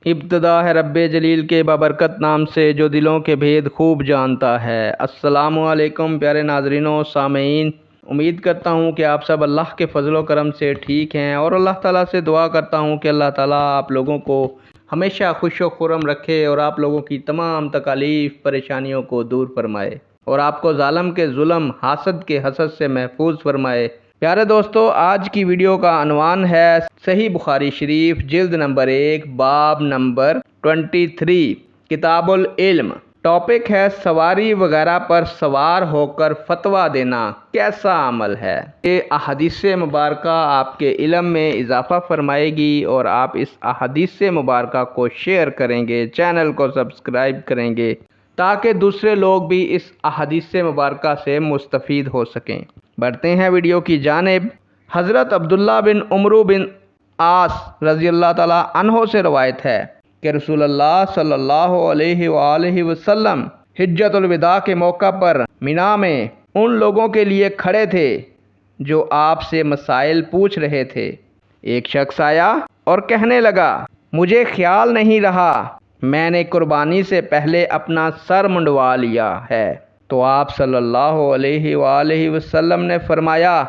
ابتدا ہے رب جلیل کے بابرکت نام سے جو دلوں کے بھید خوب جانتا ہے۔ السلام علیکم پیارے ناظرین و سامعین، امید کرتا ہوں کہ آپ سب اللہ کے فضل و کرم سے ٹھیک ہیں، اور اللہ تعالیٰ سے دعا کرتا ہوں کہ اللہ تعالیٰ آپ لوگوں کو ہمیشہ خوش و خرم رکھے اور آپ لوگوں کی تمام تکالیف پریشانیوں کو دور فرمائے، اور آپ کو ظالم کے ظلم، حاسد کے حسد سے محفوظ فرمائے۔ پیارے دوستو، آج کی ویڈیو کا عنوان ہے صحیح بخاری شریف جلد نمبر 1 باب نمبر 23 کتاب العلم۔ ٹاپک ہے سواری وغیرہ پر سوار ہو کر فتویٰ دینا کیسا عمل ہے۔ یہ احادیث مبارکہ آپ کے علم میں اضافہ فرمائے گی، اور آپ اس احادیث مبارکہ کو شیئر کریں گے، چینل کو سبسکرائب کریں گے، تاکہ دوسرے لوگ بھی اس احادیث مبارکہ سے مستفید ہو سکیں۔ بڑھتے ہیں ویڈیو کی جانب۔ حضرت عبداللہ بن عمرو بن عاص رضی اللہ تعالیٰ عنہ سے روایت ہے کہ رسول اللہ صلی اللہ علیہ وآلہ وسلم حجۃ الوداع کے موقع پر مینا میں ان لوگوں کے لیے کھڑے تھے جو آپ سے مسائل پوچھ رہے تھے۔ ایک شخص آیا اور کہنے لگا، مجھے خیال نہیں رہا، میں نے قربانی سے پہلے اپنا سر منڈوا لیا ہے۔ تو آپ صلی اللہ علیہ وآلہ وسلم نے فرمایا،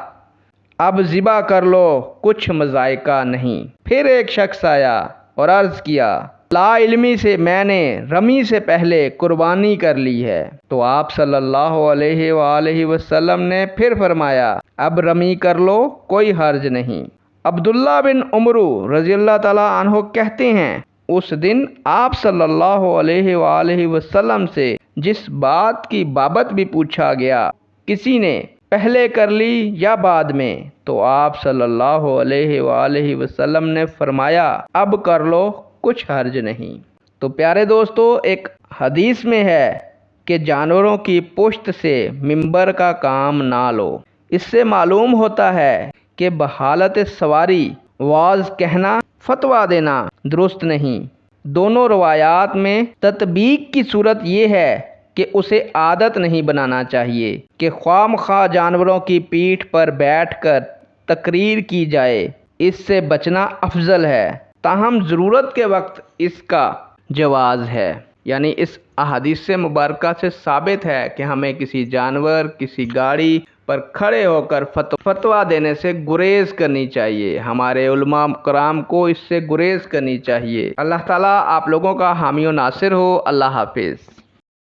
اب ذبح کر لو، کچھ مذائقہ نہیں۔ پھر ایک شخص آیا اور عرض کیا، لا علمی سے میں نے رمی سے پہلے قربانی کر لی ہے۔ تو آپ صلی اللہ علیہ وآلہ وسلم نے پھر فرمایا، اب رمی کر لو، کوئی حرج نہیں۔ عبداللہ بن عمرو رضی اللہ تعالیٰ عنہ کہتے ہیں، اس دن آپ صلی اللہ علیہ وآلہ وسلم سے جس بات کی بابت بھی پوچھا گیا، کسی نے پہلے کر لی یا بعد میں، تو آپ صلی اللہ علیہ وآلہ وسلم نے فرمایا، اب کر لو، کچھ حرج نہیں۔ تو پیارے دوستو، ایک حدیث میں ہے کہ جانوروں کی پشت سے منبر کا کام نہ لو۔ اس سے معلوم ہوتا ہے کہ بحالت سواری واعظ کہنا، فتویٰ دینا درست نہیں۔ دونوں روایات میں تطبیق کی صورت یہ ہے کہ اسے عادت نہیں بنانا چاہیے کہ خواہ مخواہ جانوروں کی پیٹھ پر بیٹھ کر تقریر کی جائے، اس سے بچنا افضل ہے۔ تاہم ضرورت کے وقت اس کا جواز ہے، یعنی اس احادیث مبارکہ سے ثابت ہے کہ ہمیں کسی جانور، کسی گاڑی پر کھڑے ہو کر فتویٰ دینے سے گریز کرنی چاہیے۔ ہمارے علماء کرام کو اس سے گریز کرنی چاہیے۔ اللہ تعالیٰ آپ لوگوں کا حامی و ناصر ہو۔ اللہ حافظ۔